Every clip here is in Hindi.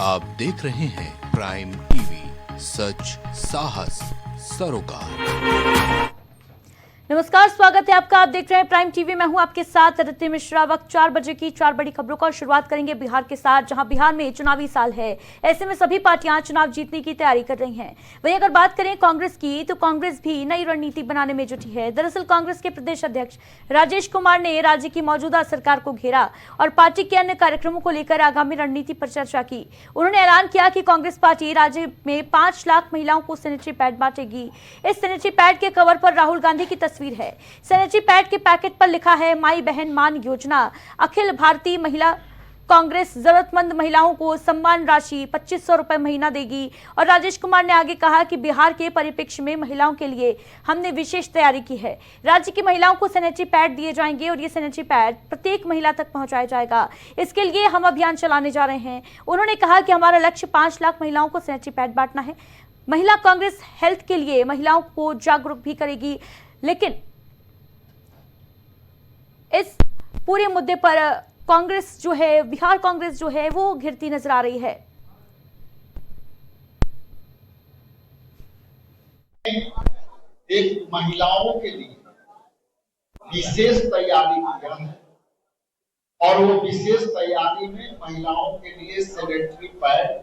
आप देख रहे हैं प्राइम टीवी, सच साहस सरोकार। नमस्कार, स्वागत है आपका। आप देख रहे हैं प्राइम टीवी। मैं हूं आपके साथ अदिति मिश्रा। वक्त 4 बजे की 4 बड़ी खबरों का शुरुआत करेंगे बिहार के साथ, जहां बिहार में चुनावी साल है। ऐसे में सभी पार्टियां चुनाव जीतने की तैयारी कर रही हैं। वहीं अगर बात करें कांग्रेस की, तो कांग्रेस भी नई रणनीति बनाने में जुटी है। दरअसल कांग्रेस के प्रदेश अध्यक्ष राजेश कुमार ने राज्य की मौजूदा सरकार को घेरा और पार्टी के अन्य कार्यक्रमों को लेकर आगामी रणनीति पर चर्चा की। उन्होंने ऐलान किया कि कांग्रेस पार्टी राज्य में 5 लाख महिलाओं को सैनिटरी पैड बांटेगी। इस सैनिटरी पैड के कवर पर राहुल गांधी की तस्वीर है। सैनिटरी पैड के पैकेट पर लिखा है माई बहन मान योजना। अखिल भारतीय महिला कांग्रेस जरूरतमंद महिलाओं को सम्मान राशि 2500 रुपए महीना देगी। और राजेश कुमार ने आगे कहा कि बिहार के परिप्रेक्ष्य में महिलाओं के लिए हमने विशेष तैयारी की है। राज्य की महिलाओं को सैनिटरी पैड दिए जाएंगे और ये सैनिटरी पैड प्रत्येक महिला तक पहुंचाया जाएगा। इसके लिए हम अभियान चलाने जा रहे हैं। उन्होंने कहा कि हमारा लक्ष्य 5 लाख महिलाओं को सैनिटरी पैड बांटना है। महिला कांग्रेस हेल्थ के लिए महिलाओं को जागरूक भी करेगी। लेकिन इस पूरे मुद्दे पर कांग्रेस जो है, बिहार कांग्रेस जो है, वो घिरती नजर आ रही है। एक महिलाओं के लिए विशेष तैयारी किया है और वो विशेष तैयारी में महिलाओं के लिए सैनिटरी पैड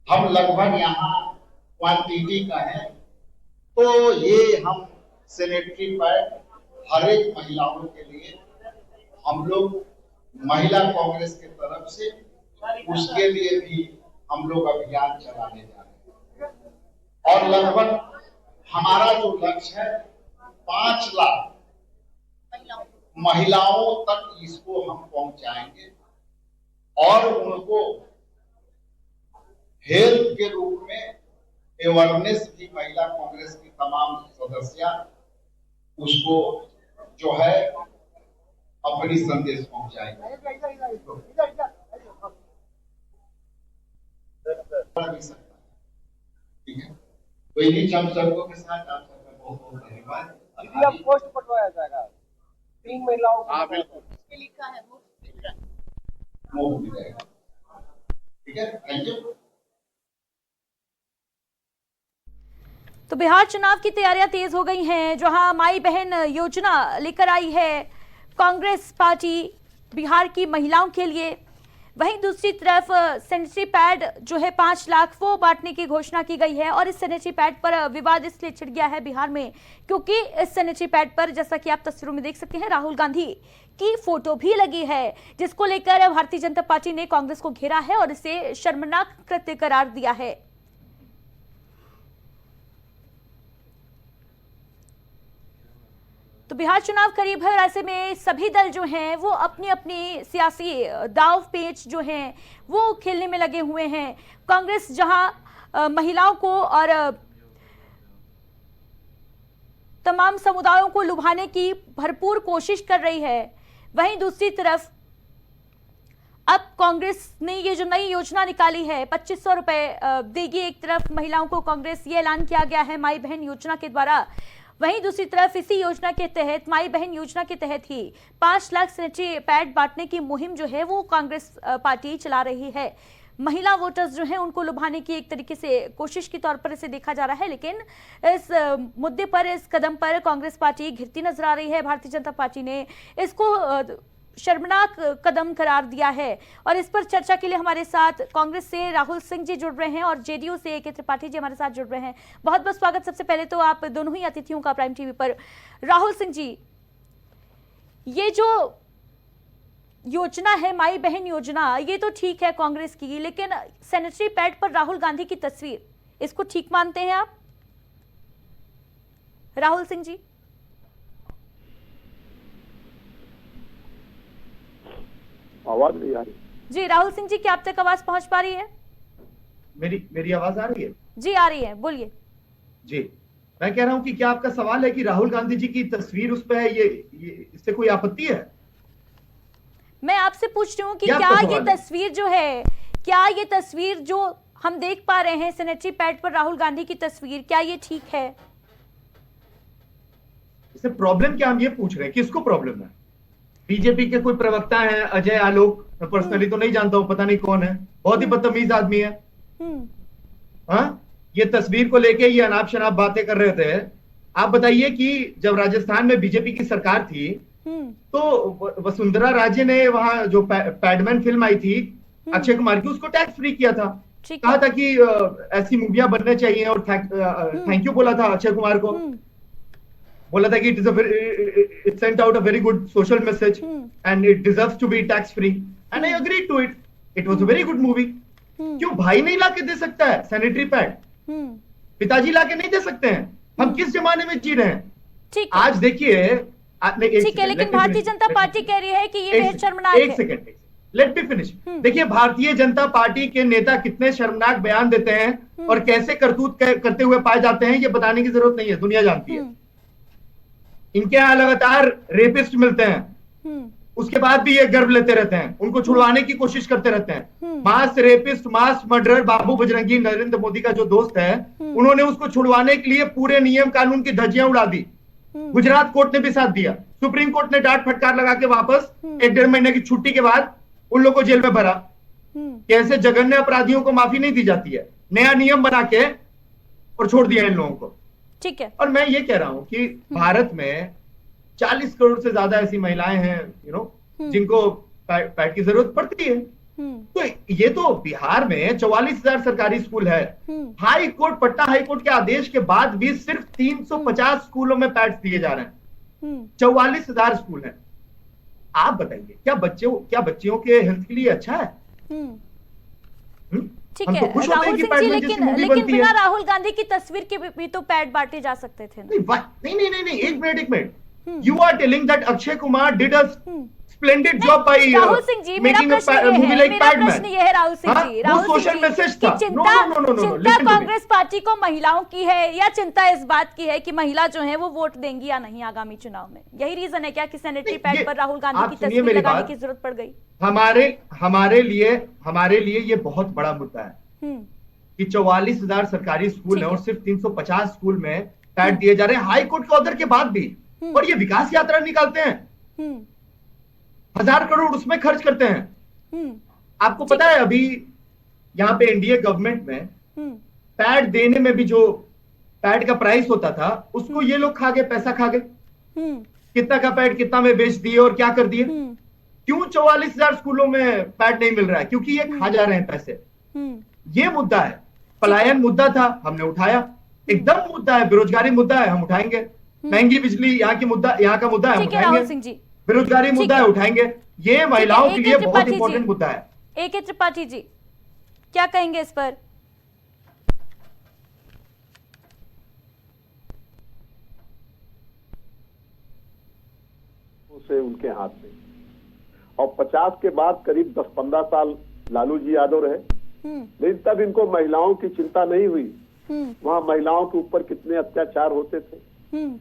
हम लगभग यहाँ क्वांटिटी का है, तो ये हम सैनिटरी पैड हर एक महिलाओं के लिए हम लोग महिला कांग्रेस की तरफ से उसके लिए भी हम लोग अभियान चलाने जा रहे हैं। और लगभग हमारा जो लक्ष्य है 5 लाख महिलाओं तक इसको हम पहुंचाएंगे और उनको हेल्थ के रूप में अवेयरनेस भी महिला कांग्रेस की तमाम सदस्या उसको जो है अपनी संदेश पहुंचाएंगे। ठीक है, तो इन्हीं शब्दों के साथ आप सबका बहुत बहुत धन्यवाद। पोस्ट पटवाया जाएगा 3 महिलाओं को। बिल्कुल लिखा है मुफ्त भी रहेगा। ठीक है, थैंक यू। तो बिहार चुनाव की तैयारियां तेज हो गई हैं, जहां माई बहन योजना लेकर आई है कांग्रेस पार्टी बिहार की महिलाओं के लिए। वहीं दूसरी तरफ सैनिटरी पैड जो है 5 लाख वो बांटने की घोषणा की गई है। और इस सैनिटरी पैड पर विवाद इसलिए छिड़ गया है बिहार में क्योंकि इस सैनिटरी पैड पर, जैसा कि आप तस्वीरों में देख सकते हैं, राहुल गांधी की फोटो भी लगी है, जिसको लेकर भारतीय जनता पार्टी ने कांग्रेस को घेरा है और इसे शर्मनाक कृत्य करार दिया है। तो बिहार चुनाव करीब है और ऐसे में सभी दल जो हैं वो अपनी अपनी सियासी दांव पेच जो हैं वो खेलने में लगे हुए हैं। कांग्रेस जहां महिलाओं को और तमाम समुदायों को लुभाने की भरपूर कोशिश कर रही है, वहीं दूसरी तरफ अब कांग्रेस ने ये जो नई योजना निकाली है 2500 रुपए देगी एक तरफ महिलाओं को कांग्रेस, ये ऐलान किया गया है माई बहन योजना के द्वारा। वहीं दूसरी तरफ इसी योजना के तहत, माई बहन योजना के तहत ही 5 लाख सैनिटरी पैड बांटने की मुहिम जो है वो कांग्रेस पार्टी चला रही है। महिला वोटर्स जो हैं उनको लुभाने की एक तरीके से कोशिश के तौर पर इसे देखा जा रहा है। लेकिन इस मुद्दे पर, इस कदम पर कांग्रेस पार्टी घिरती नजर आ रही है। भारतीय जनता पार्टी ने इसको शर्मनाक कदम करार दिया है। और इस पर चर्चा के लिए हमारे साथ कांग्रेस से राहुल सिंह जी जुड़ रहे हैं और जेडीयू से के त्रिपाठी जी हमारे साथ जुड़ रहे हैं। बहुत बहुत स्वागत सबसे पहले तो आप दोनों ही अतिथियों का प्राइम टीवी पर। राहुल सिंह जी, ये जो योजना है माई बहन योजना, ये तो ठीक है कांग्रेस की, लेकिन सैनिटरी पैड पर राहुल गांधी की तस्वीर, इसको ठीक मानते हैं आप राहुल सिंह जी? आवाज नहीं आ रही जी राहुल सिंह जी, क्या आप तक आवाज पहुंच पा रही है? मेरी आवाज आ रही है? जी आ रही है, बोलिए। जी, मैं कह रहा हूं कि क्या आपका सवाल है कि राहुल गांधी जी की तस्वीर उस पे है, ये इससे कोई आपत्ति है? मैं आपसे पूछ रही हूँ कि क्या ये तस्वीर जो है, क्या ये तस्वीर जो हम देख पा रहे हैं सैनिटरी पैड पर राहुल गांधी की तस्वीर, क्या ये ठीक है? इससे प्रॉब्लम क्या, हम ये पूछ रहे हैं किसको प्रॉब्लम है? बीजेपी के कोई प्रवक्ता हैं अजय आलोक, मैं पर्सनली तो नहीं जानता हूँ, पता नहीं कौन है, बहुत ही बदतमीज आदमी है। हाँ, ये तस्वीर को लेके ये अनाप शनाप बातें कर रहे थे। आप बताइए कि जब राजस्थान में बीजेपी की सरकार थी तो वसुंधरा राजे ने वहां जो पैडमैन फिल्म आई थी अक्षय कुमार की, उसको टैक्स फ्री किया था। कहा था कि ऐसी मूवियां बनने चाहिए और थैंक यू बोला था अक्षय कुमार को। बोला था कि it sent out a very good social message and it deserves to be tax free and I agreed to it. It was a very good movie. क्यों भाई नहीं लाके दे सकता है सैनिटरी पैड? पिताजी लाके नहीं दे सकते हैं? हम किस जमाने में जी रहे हैं? आज देखिए, ठीक है, लेकिन भारतीय जनता पार्टी कह रही है कि ये बेहद शर्मनाक है। एक सेकंड, लेट मी फिनिश। देखिए, भारतीय जनता पार्टी के नेता कितने शर्मनाक बयान देते हैं और कैसे करतूत करते हुए पाए जाते हैं, ये बताने की जरूरत नहीं है, दुनिया जानती है। इनके यहाँ लगातार रेपिस्ट मिलते हैं, उसके बाद भी ये गर्व लेते रहते हैं, उनको छुड़वाने की कोशिश करते रहते हैं। मास रेपिस्ट, मास मर्डरर बाबू बजरंगी, नरेंद्र मोदी का जो दोस्त है, उन्होंने उसको छुड़वाने के लिए पूरे नियम कानून की धज्जियां उड़ा दी। गुजरात कोर्ट ने भी साथ दिया, सुप्रीम कोर्ट ने डांट फटकार लगा के वापस 1-1.5 महीने की छुट्टी के बाद उन लोगों को जेल में भरा। कैसे जघन्य अपराधियों को माफी नहीं दी जाती है, नया नियम बना के और छोड़ दिया इन लोगों को। ठीक है, और मैं ये कह रहा हूं कि भारत में 40 करोड़ से ज्यादा ऐसी महिलाएं हैं जिनको पैड की जरूरत पड़ती है। तो ये तो बिहार में 44,000 सरकारी स्कूल है। High court, Patna high court के आदेश के बाद भी सिर्फ 350 स्कूलों में पैड्स दिए जा रहे हैं। 44,000 स्कूल हैं। आप बताइए, क्या बच्चियों के हेल्थ के लिए अच्छा है? ठीक है, राहुल सिंह जी, लेकिन बिना राहुल गांधी की तस्वीर के भी तो पैड बांटे जा सकते थे। नहीं, एक minute. You are telling that Akshay Kumar did a splendid job by making a movie like Padman. ये है राहुल सिंह जी, सोशल मैसेज था। चिंता कांग्रेस पार्टी को महिलाओं की है या चिंता इस बात की है कि महिला जो है वो वोट देंगी या नहीं आगामी चुनाव में? यही रीजन है क्या कि सैनिटरी पैड पर राहुल गांधी की तस्वीर लगाने की जरूरत पड़ गई? हमारे लिए ये बहुत बड़ा मुद्दा है कि 44,000 सरकारी स्कूल है और सिर्फ 350 स्कूल में पैड दिए जा रहे हैं हाई कोर्ट के ऑर्डर के बाद भी। और ये विकास यात्रा निकालते हैं, 1,000 करोड़ उसमें खर्च करते हैं। आपको पता है अभी यहाँ पे एनडीए गवर्नमेंट में पैड देने में भी जो पैड का प्राइस होता था उसको ये लोग खा गए, पैसा खा गए। कितना का पैड कितना में बेच दिए और क्या कर दिए? क्यों 44,000 स्कूलों में पैड नहीं मिल रहा है? क्योंकि ये खा जा रहे हैं पैसे। ये मुद्दा है, पलायन मुद्दा था, हमने उठाया। एकदम मुद्दा है, बेरोजगारी मुद्दा है, हम उठाएंगे। महंगी बिजली यहाँ का मुद्दा है, हम उठाएंगे। बेरोजगारी मुद्दा है, उठाएंगे। ये महिलाओं के लिए बहुत इंपॉर्टेंट मुद्दा है। AK त्रिपाठी जी क्या कहेंगे इस पर? से उनके हाथ में, और 50 के बाद करीब 10-15 साल लालू जी यादव रहे, लेकिन तब इनको महिलाओं की चिंता नहीं हुई। वहाँ महिलाओं के ऊपर कितने अत्याचार होते थे,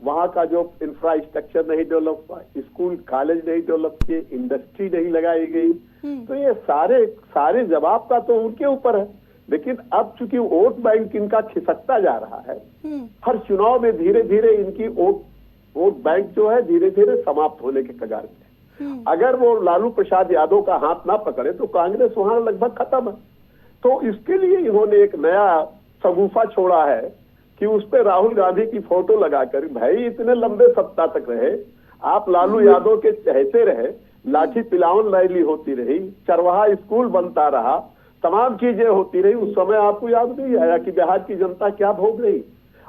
वहाँ का जो इंफ्रास्ट्रक्चर नहीं डेवलप हुआ, स्कूल कॉलेज नहीं डेवलप किए, इंडस्ट्री नहीं लगाई गई। तो ये सारे जवाब का तो उनके ऊपर है। लेकिन अब चूंकि वोट बैंक इनका खिसकता जा रहा है, हर चुनाव में धीरे धीरे इनकी वोट बैंक जो है धीरे धीरे समाप्त होने के कगार में। अगर वो लालू प्रसाद यादव का हाथ ना पकड़े तो कांग्रेस वहां लगभग खत्म है। तो इसके लिए इन्होंने एक नया शगुफा छोड़ा है कि उस पर राहुल गांधी की फोटो लगाकर, भाई इतने लंबे सप्ताह तक रहे आप, लालू यादव के चहेते रहे, लाठी पिलावन रैली होती रही, चरवाहा स्कूल बनता रहा, तमाम चीजें होती रही। उस समय आपको याद नहीं आया कि बिहार की जनता क्या भोग रही?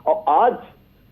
और आज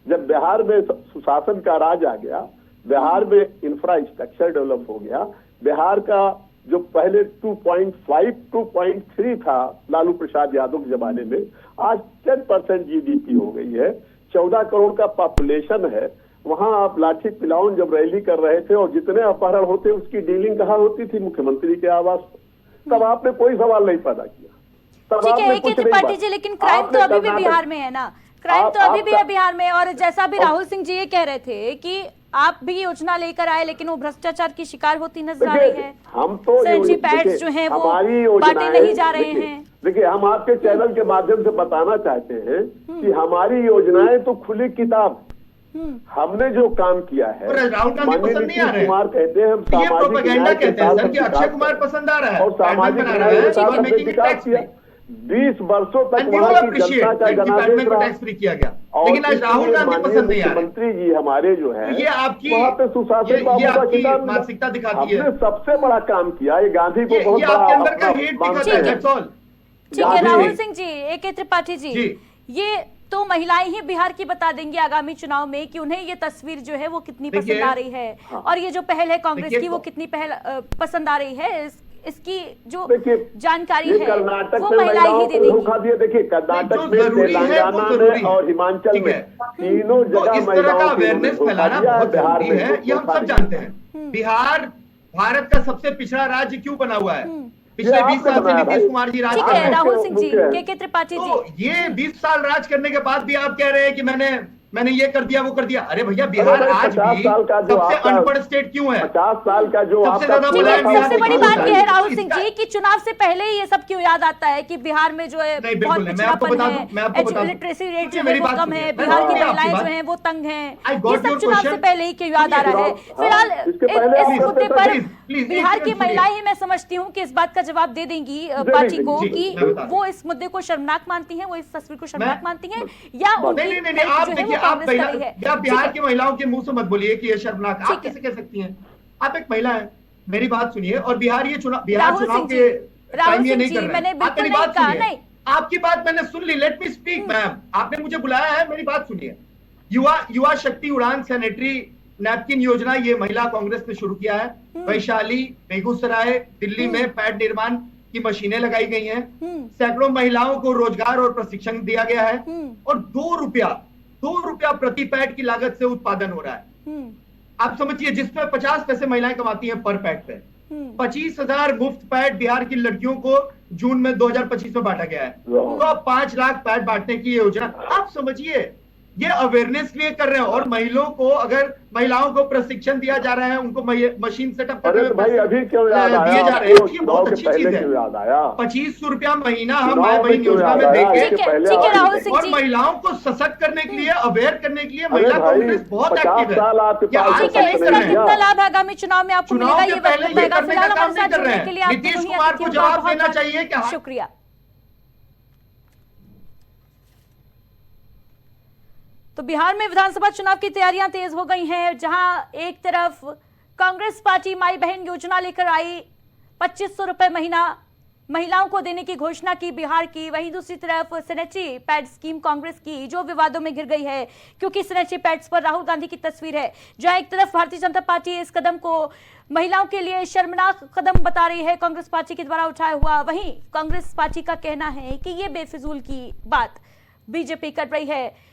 जब बिहार में सुशासन का राज आ गया, बिहार में इंफ्रास्ट्रक्चर डेवलप हो गया, बिहार का जो पहले 2.5, 2.3 था लालू प्रसाद यादव के जमाने में, आज 10% GDP हो गई है, 14 करोड़ का पॉपुलेशन है। वहां आप लाठी पिलावन जब रैली कर रहे थे और जितने अपहरण होते उसकी डीलिंग कहाँ होती थी? मुख्यमंत्री के आवास पर। तब आपने कोई सवाल नहीं पैदा किया। ठीक है AK त्रिपाठी जी, लेकिन क्राइम तो अभी भी बिहार में है ना, क्राइम तो अभी भी है बिहार में। और जैसा भी राहुल सिंह जी ये कह रहे थे कि आप भी योजना लेकर आए लेकिन वो भ्रष्टाचार की शिकार होती नजर आ रही है। हम तो सैनिटरी पैड्स जो हैं वो बांटे नहीं जा रहे हैं। देखिए, हम आपके चैनल के माध्यम से बताना चाहते हैं कि हमारी योजनाएं तो खुली किताब, हमने जो काम किया है, और राहुल गांधी माननीय पसंद नहीं आ नीतीश रहे कुमार कहते हैं हम तो ये सामाजिक प्रोपेगेंडा न्याय के कहते हैं साथ सर कि हम अक्षय विकास कुमार करते पसंद आ रहा हैं। है, और सामाजिक बना न्याय रहा के है साथ कि हमने making it विकास tax किया। free। 20 वर्षों तक And we all वहाँ की appreciate जनता का that जनादेश डिपार्टमेंट को रहा। टैक्स फ्री किया गया, और लेकिन आज राहुल इसलिए गांधी माननीय पसंद नहीं आ रहे। मुख्यमंत्री जी हमारे जो है, तो ये आपकी वहाँ पे सुशासन ये बाबू का आपकी किताब मिला। मानसिकता दिखाती है। हमने सबसे बड़ा काम किया, ये गांधी को बहुत ये बड़ा आपके अंदर का अपना हेट मानते दिखाता है, हैं। that's all। ठीक है गांधी- राहुल सिंह जी, ए.के. त्रिपाठी जी, जी। ये तो महिलाएं ही बिहार की बता देंगी आगामी चुनाव में कि उन्हें ये तस्वीर जो है वो कितनी देखिए, पसंद आ रही है, और ये जो पहल है कांग्रेस देखिए, की वो कितनी पहल पसंद आ रही है, इसकी जो देखिए, जानकारी ये है कर्नाटक वो में महिलाएं ही महिलाओं दे को देंगी। धोखा दिया। देखिए कर्नाटक जो में, जरूरी है, वो तेलंगाना जरूरी में है। और हिमाचल ठीक में है। तीनों तो जगह इस तरह का महिलाओं को अवेयरनेस धोखा फैलाना दिया है। बहुत बिहार जरूरी में है, ये हम धोखा सब नहीं। जानते हैं। बिहार भारत का सबसे पिछड़ा राज्य क्यों बना हुआ है? पिछले ये 20 आपने साल से बनाया नीतीश भाई। कुमार जी राज ठीक कर रहे है हैं। राहुल सिंह जी, मुख्य है। के त्रिपाठी जी, तो ये 20 साल राज करने के बाद भी आप कह रहे हैं कि मैंने ये कर दिया वो कर दिया। अरे भैया बिहार अरे भाई, आज 50 भी साल का जो सबसे आपका- अनपढ़ स्टेट क्यों है? 50 साल का जो सबसे आपका ज्यादा ठीक पूरा है, बड़ा था, सबसे वो बड़ी कितना बात यह है चाहिए? राहुल सिंह जी कि चुनाव से पहले ही ये सब क्यों याद आता है कि बिहार में जो है नहीं, बिल्कुल बहुत नहीं, मैं आपको पिछड़ापन बता दूं, मैं आपको है, बता दूं। लिटरेसी रेट जो सुनिए, है मेरी वो बात कम सुनिए, है, मैं बिहार की आपकी महिलाएं बात- जो हैं वो तंग हैं, I ये got सब your चुनाव से question। पहले ही क्यों याद आ रहा है? हाँ, फिलहाल इसके पहले आप इस करते मुद्दे थे, पर प्लीज, बिहार एक की मिनट सुनिए। महिलाएं ही मैं समझती हूँ कि इस बात का जवाब दे देंगी पार्टी को जी, कि मैं बता रहा हूं। वो इस मुद्दे को शर्मनाक मानती हैं, वो इस तस्वीर को शर्मनाक मैं- मानती हैं, या उनकी नहीं हेल्प आप जो है देखिए, वो आप कांग्रेस कर रही है। आप बिहार ठीक है। की महिलाओं के मुंह से मत बोलिए कि ये शर्मनाक। आप ठीक है। कैसे कह सकती हैं? आप एक महिला हैं, मेरी बात सुनिए। और बिहार राहुल चुनाव सिंह के जी, टाइम राहुल ये सिंह नहीं जी, कर रहे मैंने हैं। आप बिल्कुल मेरी नहीं बात कहा, सुनिए। नहीं। आपकी बात मैंने सुन ली, लेट मी स्पीक मैम। आपने मुझे बुलाया है, मेरी बात सुनिए। युवा शक्ति उड़ान सैनिटरी नैपकिन योजना ये महिला कांग्रेस ने शुरू किया है। वैशाली, बेगूसराय, दिल्ली में पैड निर्माण की मशीनें लगाई गई हैं। सैकड़ों महिलाओं को रोजगार और प्रशिक्षण दिया गया है, और 2 रुपया प्रति पैड की लागत से उत्पादन हो रहा है। आप समझिए, जिसमें 50 पैसे महिलाएं कमाती हैं पर पैड पे। 25,000 मुफ्त पैड बिहार की लड़कियों को जून में 2025 में बांटा गया है। तो अब 5 लाख पैड बांटने की योजना, आप समझिए ये अवेयरनेस के लिए कर रहे हैं। और महिलाओं को प्रशिक्षण दिया जा रहा है, उनको मशीन सेटअप करने अरे में तो भाई पैसे अभी क्यों याद दिए आया? जा रहे हैं। ये चुनाव बहुत के अच्छी चीज पहले है। क्यों याद आया? 2500 रुपया महीना हम चुनाव माई में बहन क्यों योजना याद में आया? देके, ठीक है, पहले ठीक है आवाज राहुल दें। सिंह और जी, महिलाओं को सशक्त करने के लिए, अवेयर करने के लिए अरे महिला भाई, कांग्रेस बहुत 50 एक्टिव है। साल आपके क्या पास आप ठीक है, नहीं कर इसका रहे हैं? कितना लाभ आगामी चुनाव में आपको चुनाव मिलेगा के ये वक्त पहले ये बताएगा। करने का फिलहाल काम हमारे नहीं साथ कर रहे जुड़ने हैं। के लिए आप नीतीश दोनों ही कुमार को अतिथियों का जवाब बहुत देना बहुत चाहिए कि हाँ- शुक्रिया। तो बिहार में विधानसभा चुनाव की तैयारियां तेज हो गई हैं, जहां एक तरफ कांग्रेस पार्टी माई बहन योजना लेकर आई, 2500 रुपए महीना महिलाओं को देने की घोषणा की बिहार की। वहीं दूसरी तरफ सैनिटरी पैड स्कीम कांग्रेस की जो विवादों में घिर गई है, क्योंकि सैनिटरी पैड्स पर राहुल गांधी की तस्वीर है। जहां एक तरफ भारतीय जनता पार्टी इस कदम को महिलाओं के लिए शर्मनाक कदम बता रही है कांग्रेस पार्टी के द्वारा उठाया हुआ, वहीं कांग्रेस पार्टी का कहना है कि ये बेफिजूल की बात बीजेपी कर रही है।